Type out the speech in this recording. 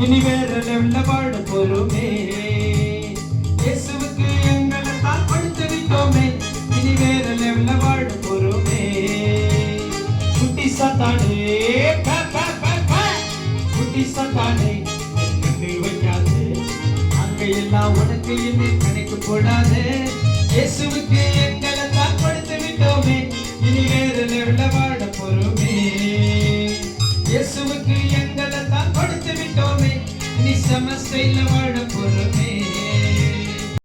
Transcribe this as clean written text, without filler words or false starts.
இனி வேற லெவல்ல வாழ போறோமே. இயேசுவுக்கு எங்களை தான் கொடுத்து விட்டோமே. இனி வேற லெவல்ல வாழ போறோமே. குட்டி சாத்தானே குட்டி சாத்தானே கண்டு வைக்காது. அங்க எல்லாம் உனக்கு என்ன கணக்கு போடாது. இயேசுவுக்கு எங்களை தான் கொடுத்து விட்டோமே. இனி வேற லெவல்ல வாழ போறோமே. இயேசுவுக்கு எங்களை தான் கொடுத்து விட்டோமே. இனி சமஸ்தையில வாழ போறோம்.